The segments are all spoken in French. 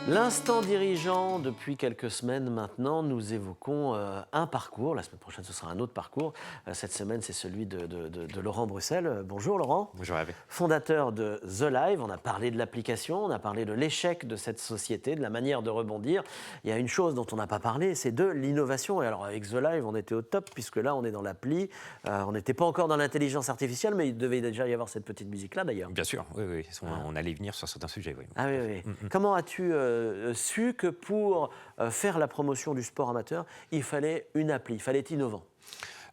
L'instant dirigeant, depuis quelques semaines maintenant, nous évoquons un parcours. La semaine prochaine, ce sera un autre parcours. Cette semaine, c'est celui de Laurent Bruxelles. Bonjour Laurent. Bonjour Hervé. Fondateur de The Live. On a parlé de l'application, on a parlé de l'échec de cette société, de la manière de rebondir. Il y a une chose dont on n'a pas parlé, c'est de l'innovation. Et alors avec The Live, on était au top, puisque là, on est dans l'appli. On n'était pas encore dans l'intelligence artificielle, mais il devait déjà y avoir cette petite musique-là d'ailleurs. Bien sûr, oui. On allait venir sur certains sujets. Oui. Ah oui. Comment as-tu su que pour faire la promotion du sport amateur, il fallait une appli, il fallait être innovant?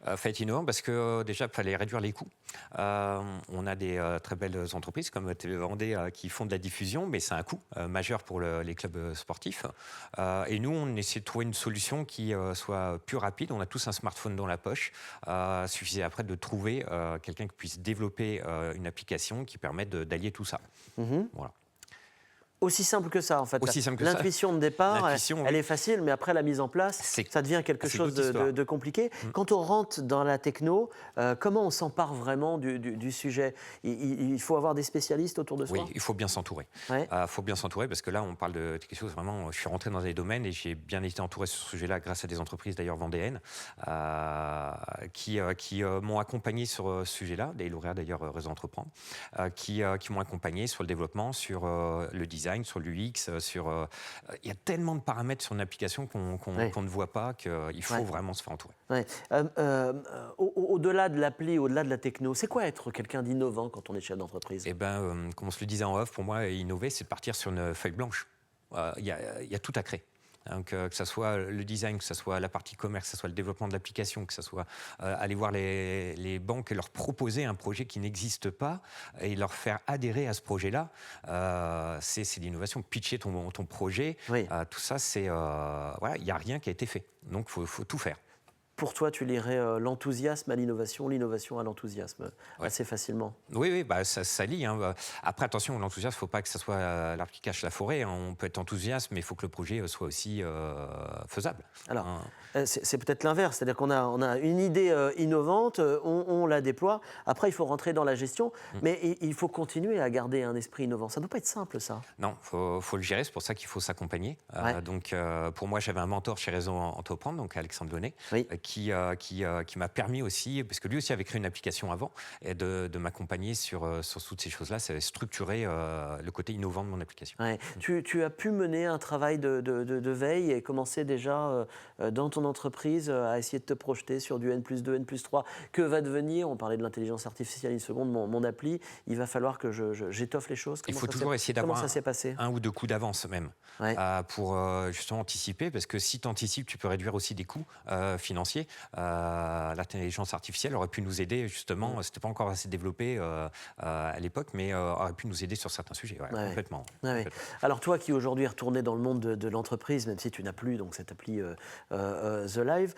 Fallait être innovant parce que déjà, il fallait réduire les coûts. On a des très belles entreprises comme TV Vendée qui font de la diffusion, mais c'est un coût majeur pour les clubs sportifs. Et nous, on essaie de trouver une solution qui soit plus rapide. On a tous un smartphone dans la poche. Suffisait après de trouver quelqu'un qui puisse développer une application qui permette d'allier tout ça. Voilà. Aussi simple que ça, en fait. Aussi simple que ça. L'intuition de départ, elle oui. est facile, mais après la mise en place, ça devient quelque chose de compliqué. Quand on rentre dans la techno, comment on s'empare vraiment du sujet? Il faut avoir des spécialistes autour de soi? Oui, il faut bien s'entourer. Ouais. Faut bien s'entourer parce que là, on parle de quelque chose vraiment. Je suis rentré dans des domaines et j'ai bien été entouré sur ce sujet-là grâce à des entreprises d'ailleurs vendéennes qui m'ont accompagné sur ce sujet-là, des lauréats d'ailleurs Réseau Entreprendre, qui m'ont accompagné sur le développement, sur le design, sur l'UX, il y a tellement de paramètres sur une application qu'on ne voit pas qu'il faut vraiment se faire entourer. Ouais. Au-delà de l'appli, au-delà de la techno, c'est quoi être quelqu'un d'innovant quand on est chef d'entreprise? Eh bien, comme on se le disait en off, pour moi, innover, c'est de partir sur une feuille blanche. Il y a tout à créer. Donc, que ce soit le design, que ce soit la partie commerce, que ce soit le développement de l'application, que ce soit aller voir les banques et leur proposer un projet qui n'existe pas et leur faire adhérer à ce projet-là, c'est l'innovation. Pitcher ton projet, tout ça, il n'y a rien qui a été fait. Donc, il faut tout faire. Pour toi, tu lirais l'enthousiasme à l'innovation à l'enthousiasme assez facilement. Oui, ça lie. Hein. Après, attention, l'enthousiasme, il ne faut pas que ce soit l'arbre qui cache la forêt. Hein. On peut être enthousiaste, mais il faut que le projet soit aussi faisable. Alors, c'est peut-être l'inverse, c'est-à-dire qu'on a une idée innovante, on la déploie, après il faut rentrer dans la gestion, mais il faut continuer à garder un esprit innovant. Ça ne doit pas être simple, ça. Non, faut le gérer, c'est pour ça qu'il faut s'accompagner. Donc, pour moi, j'avais un mentor chez Réseau Entreprendre, donc Alexandre Bonnet, qui m'a permis aussi, parce que lui aussi avait créé une application avant, et de m'accompagner sur toutes ces choses-là, ça avait structuré le côté innovant de mon application. Ouais. Tu as pu mener un travail de veille et commencer déjà dans ton entreprise à essayer de te projeter sur du N+2, N+3. Que va devenir, on parlait de l'intelligence artificielle une seconde, mon appli, il va falloir que j'étoffe les choses. Il faut toujours essayer d'avoir passé un ou deux coups d'avance même, pour justement anticiper, parce que si tu anticipes, tu peux réduire aussi des coûts financiers. L'intelligence artificielle aurait pu nous aider justement, c'était pas encore assez développé à l'époque, mais aurait pu nous aider sur certains sujets, complètement. Alors toi qui aujourd'hui es retourné dans le monde de l'entreprise, même si tu n'as plus donc, cette appli The Live,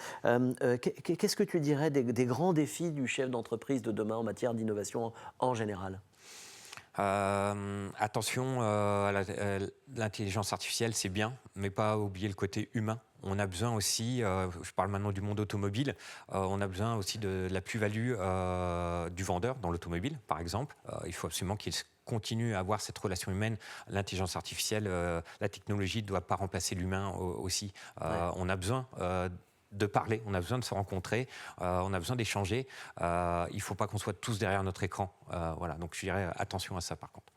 qu'est-ce que tu dirais des grands défis du chef d'entreprise de demain en matière d'innovation en général? Attention, l'intelligence artificielle, c'est bien, mais pas oublier le côté humain. On a besoin aussi, je parle maintenant du monde automobile, on a besoin aussi de la plus-value du vendeur dans l'automobile, par exemple. Il faut absolument qu'il continue à avoir cette relation humaine. L'intelligence artificielle, la technologie ne doit pas remplacer l'humain aussi. On a besoin de parler, on a besoin de se rencontrer, on a besoin d'échanger. Il ne faut pas qu'on soit tous derrière notre écran. Donc je dirais attention à ça par contre.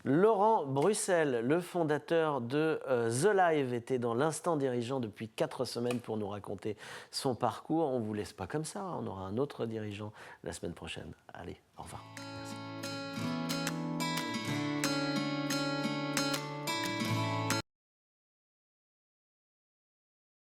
Laurent Bruxelles, le fondateur de The Live, était dans l'instant dirigeant depuis 4 semaines pour nous raconter son parcours. On ne vous laisse pas comme ça, on aura un autre dirigeant la semaine prochaine. Allez, au revoir.